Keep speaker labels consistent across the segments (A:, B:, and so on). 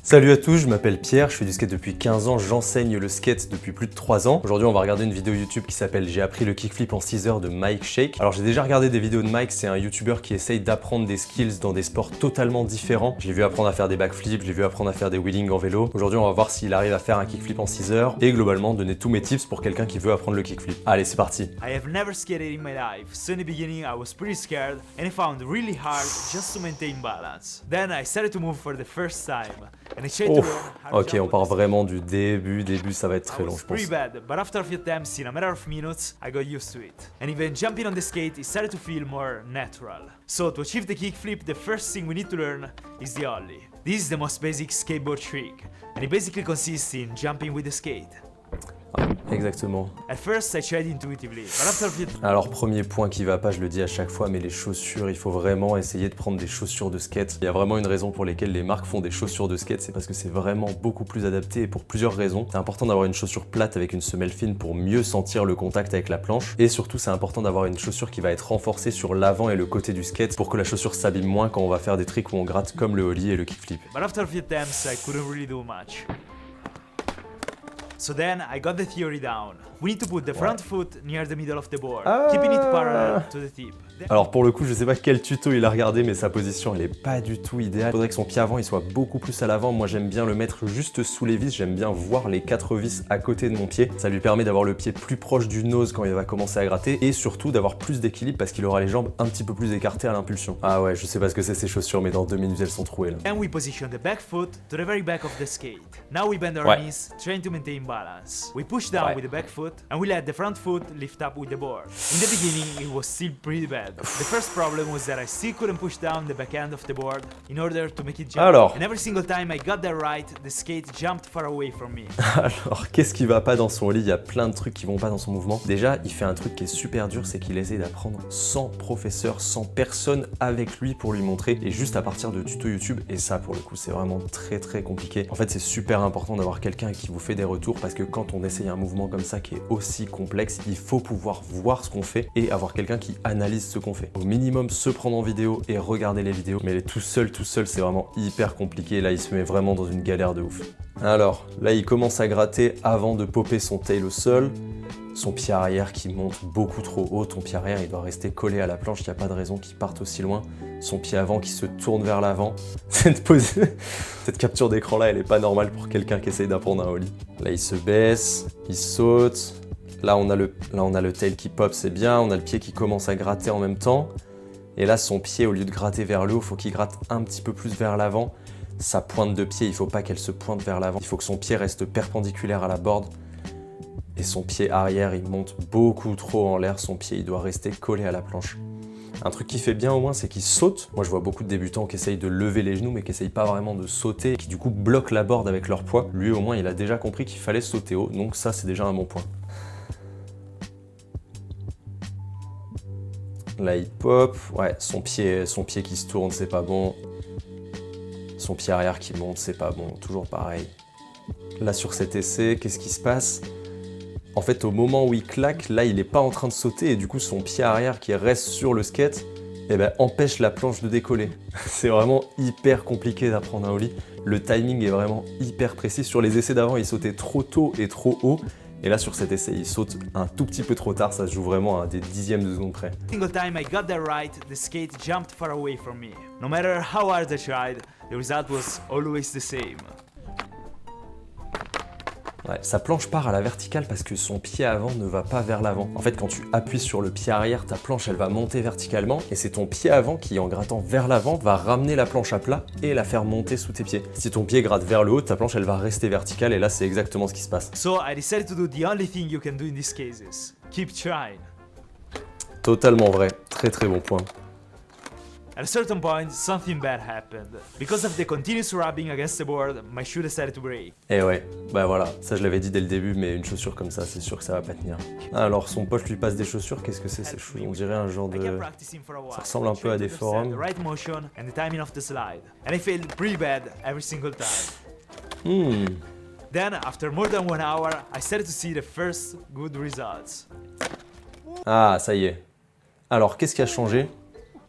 A: Salut à tous, je m'appelle Pierre, je fais du skate depuis 15 ans, j'enseigne le skate depuis plus de 3 ans. Aujourd'hui on va regarder une vidéo YouTube qui s'appelle J'ai appris le kickflip en 6 heures de Mike Shake. Alors j'ai déjà regardé des vidéos de Mike, c'est un YouTuber qui essaye d'apprendre des skills dans des sports totalement différents. Je l'ai vu apprendre à faire des backflips, je l'ai vu apprendre à faire des wheelings en vélo. Aujourd'hui on va voir s'il arrive à faire un kickflip en 6 heures et globalement donner tous mes tips pour quelqu'un qui veut apprendre le kickflip. Allez c'est parti.
B: I have never skated in my life, so in the beginning I was pretty scared and I found it really hard just to maintain balance. Then I started to move for the first time and I tried to learn how to
A: Ok,
B: jump
A: on
B: on
A: part
B: the
A: vraiment du début, ça va être très
B: I
A: long
B: was
A: je pense.
B: pretty bad, but after a few attempts in a matter of minutes, I got used to it. And even jumping on the skate, it started to feel more natural. So to achieve the kickflip, the first thing we need to learn is the ollie. This is the most basic skateboard trick, and it basically consists in jumping with the skate.
A: Exactement.
B: At first, I tried intuitively, but after a few
A: Alors premier point qui va pas, je le dis à chaque fois, mais les chaussures, il faut vraiment essayer de prendre des chaussures de skate. Il y a vraiment une raison pour laquelle les marques font des chaussures de skate, c'est parce que c'est vraiment beaucoup plus adapté et pour plusieurs raisons. C'est important d'avoir une chaussure plate avec une semelle fine pour mieux sentir le contact avec la planche. Et surtout, c'est important d'avoir une chaussure qui va être renforcée sur l'avant et le côté du skate pour que la chaussure s'abîme moins quand on va faire des tricks où on gratte comme le ollie et le kickflip.
B: But after a few attempts, I couldn't really do much. So then I got the theory down. We need to put the front foot near the middle of the board, keeping it parallel to the tip.
A: Alors pour le coup, je sais pas quel tuto il a regardé, mais sa position elle est pas du tout idéale. Il faudrait que son pied avant il soit beaucoup plus à l'avant. Moi j'aime bien le mettre juste sous les vis, j'aime bien voir les 4 vis à côté de mon pied. Ça lui permet d'avoir le pied plus proche du nose quand il va commencer à gratter et surtout d'avoir plus d'équilibre parce qu'il aura les jambes un petit peu plus écartées à l'impulsion. Ah ouais, je sais pas ce que c'est ces chaussures, mais dans 2 minutes elles sont trouées là.
B: Then we position the back foot to the very back of the skate. Now we bend our
A: Ouais.
B: knees, trying to maintain balance. We push down
A: Ouais.
B: with the back foot and we let the front foot lift up with the board. In the beginning, it was still pretty bad. The first problem was that I still couldn't push down the back end of the board in order to make it jump.
A: Alors.
B: And every single time I got that right, the skate jumped far away from me.
A: Alors, qu'est-ce qui va pas dans son lit? Il y a plein de trucs qui vont pas dans son mouvement. Déjà, il fait un truc qui est super dur, c'est qu'il essaie d'apprendre sans professeur, sans personne avec lui pour lui montrer, et juste à partir de tutos YouTube. Et ça, pour le coup, c'est vraiment très compliqué. En fait, c'est super important d'avoir quelqu'un qui vous fait des retours, parce que quand on essaye un mouvement comme ça qui est aussi complexe, il faut pouvoir voir ce qu'on fait et avoir quelqu'un qui analyse ce qu'on fait. Au minimum, se prendre en vidéo et regarder les vidéos. Mais tout seul, c'est vraiment hyper compliqué. Là, il se met vraiment dans une galère de ouf. Alors, là, il commence à gratter avant de popper son tail au sol. Son pied arrière qui monte beaucoup trop haut. Ton pied arrière, il doit rester collé à la planche. Il n'y a pas de raison qu'il parte aussi loin. Son pied avant qui se tourne vers l'avant. Cette capture d'écran-là, elle est pas normale pour quelqu'un qui essaye d'apprendre un ollie. Là, il se baisse, il saute. Là, on a le tail qui pop, c'est bien. On a le pied qui commence à gratter en même temps. Et là, son pied, au lieu de gratter vers le haut, il faut qu'il gratte un petit peu plus vers l'avant. Sa pointe de pied, il ne faut pas qu'elle se pointe vers l'avant. Il faut que son pied reste perpendiculaire à la board. Et son pied arrière, il monte beaucoup trop en l'air. Son pied, il doit rester collé à la planche. Un truc qui fait bien au moins, c'est qu'il saute. Moi, je vois beaucoup de débutants qui essayent de lever les genoux, mais qui essayent pas vraiment de sauter, et qui du coup bloquent la board avec leur poids. Lui, au moins, il a déjà compris qu'il fallait sauter haut. Donc ça, c'est déjà un bon point. Là, il pop. Ouais, son pied qui se tourne, c'est pas bon. Son pied arrière qui monte, c'est pas bon. Toujours pareil. Là, sur cet essai, qu'est-ce qui se passe? En fait, au moment où il claque, là, il est pas en train de sauter et du coup, son pied arrière qui reste sur le skate, eh ben, empêche la planche de décoller. C'est vraiment hyper compliqué d'apprendre un ollie. Le timing est vraiment hyper précis. Sur les essais d'avant, il sautait trop tôt et trop haut. Et là, sur cet essai, il saute un tout petit peu trop tard. Ça se joue vraiment à des dixièmes de seconde près.
B: Single time I got that right, the skate jumped far away from me. No matter how hard I tried, the result was always the same.
A: Ouais, sa planche part à la verticale parce que son pied avant ne va pas vers l'avant. En fait, quand tu appuies sur le pied arrière, ta planche, elle va monter verticalement et c'est ton pied avant qui, en grattant vers l'avant, va ramener la planche à plat et la faire monter sous tes pieds. Si ton pied gratte vers le haut, ta planche, elle va rester verticale et là, c'est exactement ce qui se passe.
B: So I decided to do the only thing you can do in these cases. Keep trying.
A: Totalement vrai. Très bon point.
B: At a certain point, something bad happened. Because of the continuous rubbing against the board, my shoe decided to break.
A: Et ouais, bah voilà, ça je l'avais dit dès le début, mais une chaussure comme ça, c'est sûr que ça va pas tenir. Alors, son pote lui passe des chaussures, qu'est-ce que c'est ces chaussures? On dirait un genre
B: I
A: de...
B: kept practicing for a while.
A: Ça ressemble un peu à des
B: Trying to
A: forums.
B: understand the right motion and the timing of the slide. And I failed pretty bad every single time. Then, after more than 1 hour, I started to see the first good results.
A: Ah, ça y est. Alors, qu'est-ce qui a changé?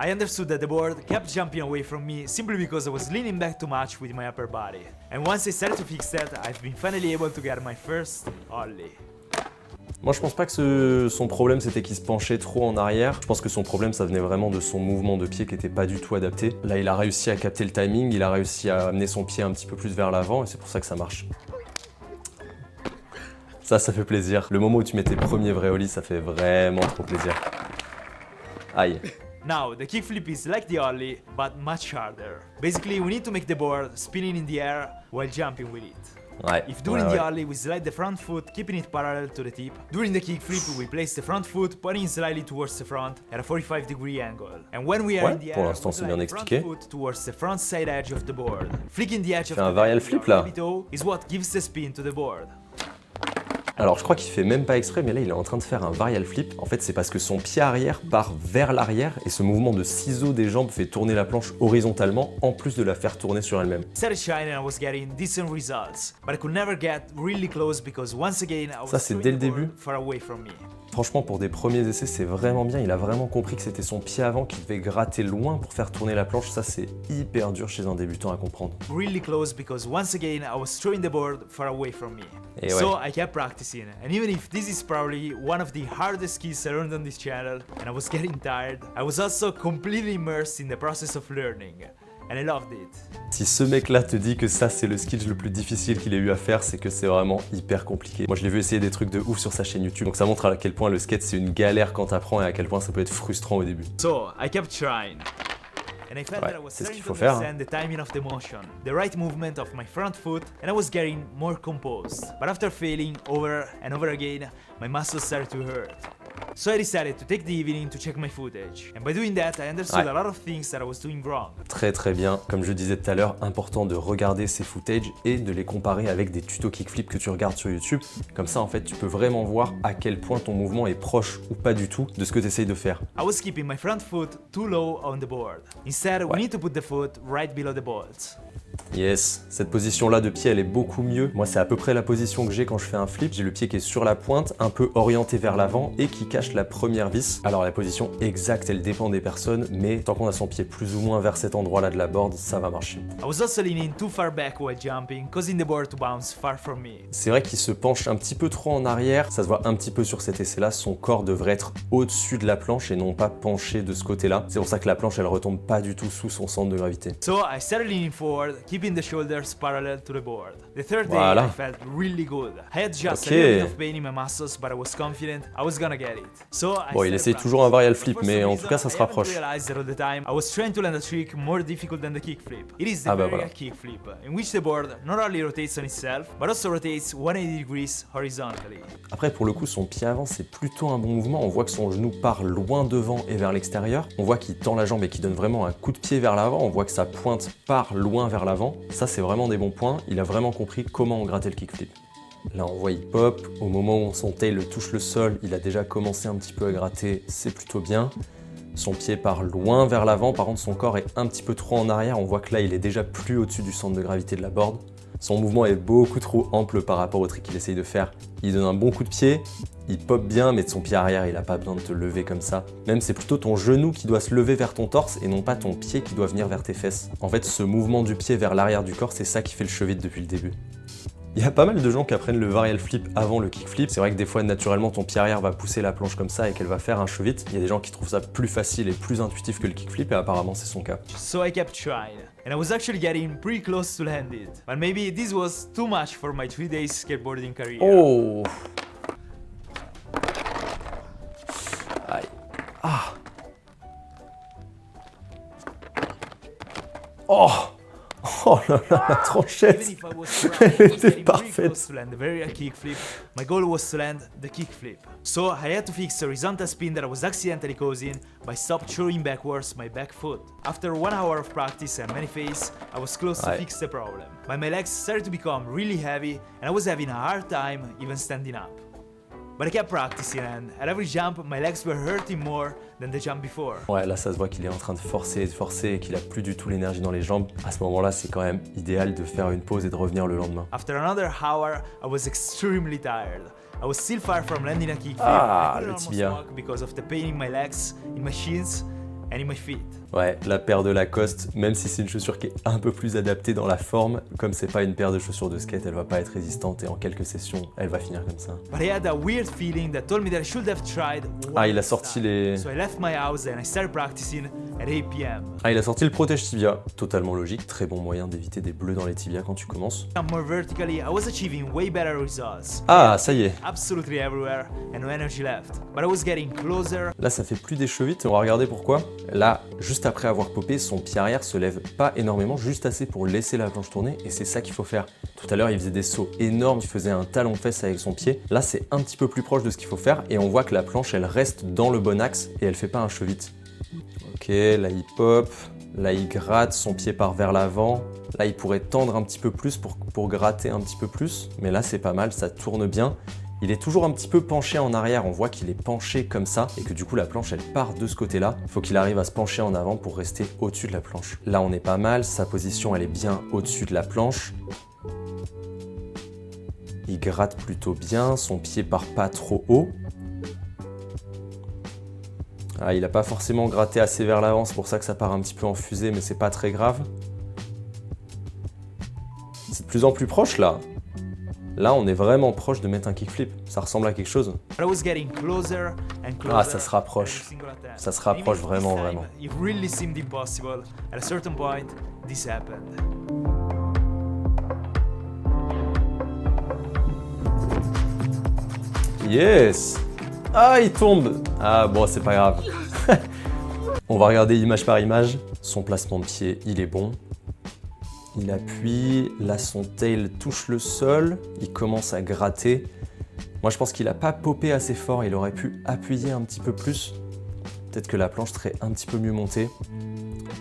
B: I understood that the board kept jumping away from me simply because I was leaning back too much with my upper body. And once I started to fix that, I've been finally able to get my first ollie.
A: Moi je pense pas que son problème c'était qu'il se penchait trop en arrière. Je pense que son problème ça venait vraiment de son mouvement de pied qui était pas du tout adapté. Là il a réussi à capter le timing, il a réussi à amener son pied un petit peu plus vers l'avant et c'est pour ça que ça marche. Ça fait plaisir. Le moment où tu mets tes premiers vrais ollies, ça fait vraiment trop plaisir. Aïe.
B: Now, the kickflip is like the ollie, but much harder. Basically, we need to make the board spinning in the air while jumping with it.
A: Ouais.
B: If during the ollie we slide the front foot, keeping it parallel to the tip, during the kickflip we place the front foot pointing slightly towards the front at a 45-degree angle. And when we are in the
A: pour
B: air,
A: l'instant,
B: we
A: c'est bien
B: slide the
A: expliqué.
B: front foot towards the front side edge of the board. Flicking the edge of
A: Fais un
B: the
A: varial
B: peg
A: flip,
B: with our
A: là.
B: baby toe is what gives the spin to the board.
A: Alors je crois qu'il fait même pas exprès, mais là il est en train de faire un varial flip. En fait c'est parce que son pied arrière part vers l'arrière et ce mouvement de ciseau des jambes fait tourner la planche horizontalement en plus de la faire tourner sur elle-même.
B: Started shining and I was getting decent results, but I could never get really close because once again I was
A: Ça, c'est
B: throwing
A: dès le
B: the board
A: début.
B: far away from me.
A: Franchement pour des premiers essais c'est vraiment bien, il a vraiment compris que c'était son pied avant qui devait gratter loin pour faire tourner la planche. Ça c'est hyper dur chez un débutant à comprendre.
B: Really close because once again I was throwing the board far away from me.
A: Et
B: So
A: ouais.
B: I kept practicing, and even if this is probably one of the hardest skills I learned on this channel, and I was getting tired, I was also completely immersed in the process of learning, and I loved it.
A: Si ce mec là te dit que ça c'est le skill le plus difficile qu'il ait eu à faire, c'est que c'est vraiment hyper compliqué. Moi je l'ai vu essayer des trucs de ouf sur sa chaîne YouTube, donc ça montre à quel point le skate c'est une galère quand t'apprends et à quel point ça peut être frustrant au début.
B: So I kept trying. And I felt
A: Ouais,
B: that I was
A: c'est ce
B: starting
A: qu'il
B: to
A: faut faire,
B: understand the timing of the motion, the right movement of my front foot, and I was getting more composed. But after failing over and over again, my muscles started to hurt. So I decided to take the evening to check my footage. And by doing that, I understood
A: Ouais.
B: a lot of things that I was doing wrong.
A: Très bien, comme je disais tout à l'heure, important de regarder ces footages et de les comparer avec des tutos kickflip que tu regardes sur YouTube. Comme ça en fait tu peux vraiment voir à quel point ton mouvement est proche ou pas du tout de ce que tu essayes de faire.
B: I was keeping my front foot too low on the board. Instead, we
A: Ouais.
B: need to put the foot right below the balls.
A: Yes, cette position-là de pied, elle est beaucoup mieux. Moi, c'est à peu près la position que j'ai quand je fais un flip. J'ai le pied qui est sur la pointe, un peu orienté vers l'avant et qui cache la première vis. Alors, la position exacte, elle dépend des personnes, mais tant qu'on a son pied plus ou moins vers cet endroit-là de la board, ça va marcher.
B: I was also leaning too far back while jumping, causing the board to bounce far from me.
A: C'est vrai qu'il se penche un petit peu trop en arrière. Ça se voit un petit peu sur cet essai-là. Son corps devrait être au-dessus de la planche et non pas penché de ce côté-là. C'est pour ça que la planche, elle retombe pas du tout sous son centre de gravité.
B: So I started leaning forward, keeping the shoulders parallel to the board. The third day,
A: Voilà.
B: I felt really good. I had just
A: Ok.
B: a little bit of pain in my muscles, but I was confident I was gonna get it. So I
A: Bon, il
B: started
A: essaye
B: practicing.
A: toujours un varial
B: But
A: flip,
B: for
A: mais
B: some
A: en tout cas, ça
B: reason,
A: se
B: I haven't
A: rapproche.
B: realized that all the time I was trying to land a trick more difficult than the kickflip. It is the
A: Ah bah
B: varial
A: voilà.
B: kickflip, in which the board not only rotates on itself, but also rotates 180 degrees horizontally.
A: Après, pour le coup, son pied avant, c'est plutôt un bon mouvement. On voit que son genou part loin devant et vers l'extérieur. On voit qu'il tend la jambe et qu'il donne vraiment un coup de pied vers l'avant. On voit que sa pointe part loin vers l'avant. Ça, c'est vraiment des bons points. Il a vraiment compris comment on grattait le kickflip. Là, on voit il pop. Au moment où son tail touche le sol, il a déjà commencé un petit peu à gratter. C'est plutôt bien. Son pied part loin vers l'avant. Par contre, son corps est un petit peu trop en arrière. On voit que là, il est déjà plus au-dessus du centre de gravité de la board. Son mouvement est beaucoup trop ample par rapport au trick qu'il essaye de faire. Il donne un bon coup de pied, il pop bien, mais de son pied arrière, il n'a pas besoin de te lever comme ça. Même c'est plutôt ton genou qui doit se lever vers ton torse et non pas ton pied qui doit venir vers tes fesses. En fait, ce mouvement du pied vers l'arrière du corps, c'est ça qui fait le chevette depuis le début. Il y a pas mal de gens qui apprennent le varial flip avant le kickflip. C'est vrai que des fois, naturellement, ton pied arrière va pousser la planche comme ça et qu'elle va faire un chevette. Il y a des gens qui trouvent ça plus facile et plus intuitif que le kickflip et apparemment, c'est son cas.
B: So I kept trying, and I was actually getting pretty close to land it. But maybe this was too much for my 3 days skateboarding career.
A: Oh! Aïe. Ah! Oh! Oh là là, la tranchette!
B: Even if I was
A: Elle
B: trying, I was
A: était
B: getting pretty
A: parfaite.
B: close to land the varial kickflip. My goal was to land the kickflip. So I had to fix the horizontal spin that I was accidentally causing by stop throwing backwards my back foot. After 1 hour of practice and many fails, I was close to
A: Ouais.
B: fix the problem. But my legs started to become really heavy and I was having a hard time even standing up. But I kept practicing and at every jump my legs were hurting more than the jump before.
A: Ouais, là ça se voit qu'il est en train de forcer et qu'il a plus du tout l'énergie dans les jambes. À ce moment-là, c'est quand même idéal de faire une pause et de revenir le lendemain.
B: After another hour, I was extremely tired. I was still far from landing a kickflip.
A: Ah,
B: I couldn't
A: le
B: almost
A: tibia.
B: walk because of the pain in my legs, in my shins, and in my feet.
A: Ouais, la paire de Lacoste, même si c'est une chaussure qui est un peu plus adaptée dans la forme, comme c'est pas une paire de chaussures de skate, elle va pas être résistante et en quelques sessions, elle va finir comme ça.
B: But I had a weird feeling that told me that I should have tried
A: Ah, il a
B: one
A: sorti
B: time.
A: les...
B: So I left my house and I started practicing at 8 p.m.
A: Ah, il a sorti le protège tibia, totalement logique, très bon moyen d'éviter des bleus dans les tibias quand tu commences.
B: More vertically, I was achieving way better results.
A: Ah, ça y est,
B: Absolutely everywhere and no energy left. But I was getting closer.
A: là ça fait plus d'écheux vite, on va regarder pourquoi. Là, juste après avoir popé, son pied arrière se lève pas énormément, juste assez pour laisser la planche tourner, et c'est ça qu'il faut faire. Tout à l'heure, il faisait des sauts énormes, il faisait un talon-fesse avec son pied. Là, c'est un petit peu plus proche de ce qu'il faut faire, et on voit que la planche, elle reste dans le bon axe, et elle fait pas un chevite. Ok, là il pop, là il gratte, son pied part vers l'avant. Là, il pourrait tendre un petit peu plus pour gratter un petit peu plus, mais là c'est pas mal, ça tourne bien. Il est toujours un petit peu penché en arrière, on voit qu'il est penché comme ça et que du coup la planche elle part de ce côté-là. Il faut qu'il arrive à se pencher en avant pour rester au-dessus de la planche. Là on est pas mal, sa position elle est bien au-dessus de la planche. Il gratte plutôt bien, son pied part pas trop haut. Ah, il n'a pas forcément gratté assez vers l'avant, c'est pour ça que ça part un petit peu en fusée, mais c'est pas très grave. C'est de plus en plus proche là. Là, on est vraiment proche de mettre un kickflip. Ça ressemble à quelque chose.
B: But I was getting closer and closer.
A: Ah, ça se rapproche.
B: every single attempt.
A: Ça se rapproche
B: Even
A: vraiment,
B: this time,
A: vraiment.
B: It really seemed impossible. At a certain point, this happened.
A: Yes! Ah, il tombe! Ah, bon, c'est pas grave. On va regarder image par image. Son placement de pied, il est bon. Il appuie, là son tail touche le sol, il commence à gratter. Moi je pense qu'il n'a pas popé assez fort, il aurait pu appuyer un petit peu plus. Peut-être que la planche serait un petit peu mieux montée.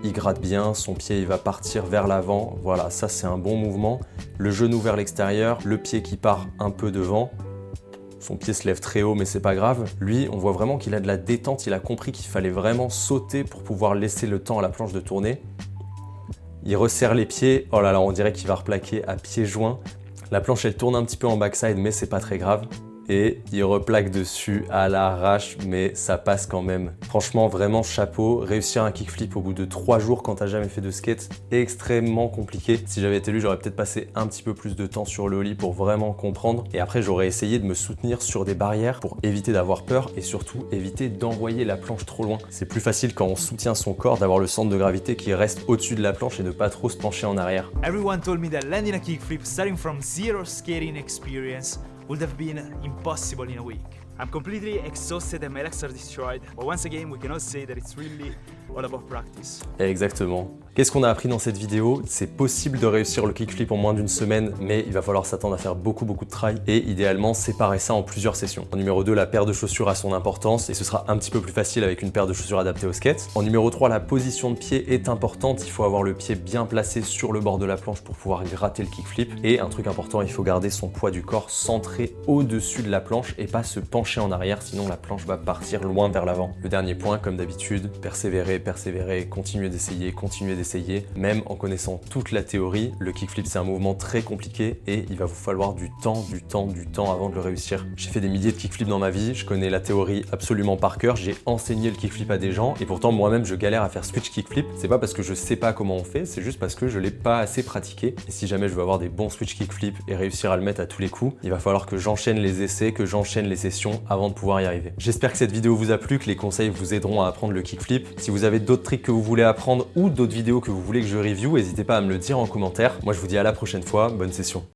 A: Il gratte bien, son pied il va partir vers l'avant. Voilà, ça c'est un bon mouvement. Le genou vers l'extérieur, le pied qui part un peu devant. Son pied se lève très haut mais c'est pas grave. Lui, on voit vraiment qu'il a de la détente, il a compris qu'il fallait vraiment sauter pour pouvoir laisser le temps à la planche de tourner. Il resserre les pieds, oh là là, on dirait qu'il va replaquer à pieds joints. La planche, elle tourne un petit peu en backside, mais c'est pas très grave. Et il replaque dessus à l'arrache, mais ça passe quand même. Franchement, vraiment chapeau. Réussir un kickflip au bout de 3 jours quand t'as jamais fait de skate, extrêmement compliqué. Si j'avais été lui, j'aurais peut-être passé un petit peu plus de temps sur le ollie pour vraiment comprendre. Et après, j'aurais essayé de me soutenir sur des barrières pour éviter d'avoir peur et surtout éviter d'envoyer la planche trop loin. C'est plus facile quand on soutient son corps d'avoir le centre de gravité qui reste au-dessus de la planche et de pas trop se pencher en arrière.
B: Everyone told me that landing a kickflip starting from zero skating experience would have been impossible in a week. I'm completely exhausted and my legs are destroyed, but once again we cannot say that it's really all about practice.
A: Exactement. Qu'est-ce qu'on a appris dans cette vidéo? C'est possible de réussir le kickflip en moins d'une semaine, mais il va falloir s'attendre à faire beaucoup de try et idéalement séparer ça en plusieurs sessions. En numéro 2, la paire de chaussures a son importance et ce sera un petit peu plus facile avec une paire de chaussures adaptée au skate. En numéro 3, la position de pied est importante. Il faut avoir le pied bien placé sur le bord de la planche pour pouvoir gratter le kickflip. Et un truc important, il faut garder son poids du corps centré au-dessus de la planche et pas se pencher en arrière, sinon la planche va partir loin vers l'avant. Le dernier point, comme d'habitude, persévérer, continuer d'essayer, même en connaissant toute la théorie. Le kickflip, c'est un mouvement très compliqué et il va vous falloir du temps avant de le réussir. J'ai fait des milliers de kickflips dans ma vie, je connais la théorie absolument par cœur, j'ai enseigné le kickflip à des gens et pourtant moi-même je galère à faire switch kickflip. C'est pas parce que je sais pas comment on fait, c'est juste parce que je l'ai pas assez pratiqué. Et si jamais je veux avoir des bons switch kickflip et réussir à le mettre à tous les coups, il va falloir que j'enchaîne les essais, que j'enchaîne les sessions avant de pouvoir y arriver. J'espère que cette vidéo vous a plu, que les conseils vous aideront à apprendre le kickflip. Si vous avez d'autres tricks que vous voulez apprendre ou d'autres vidéos que vous voulez que je review, n'hésitez pas à me le dire en commentaire. Moi je vous dis à la prochaine fois, bonne session.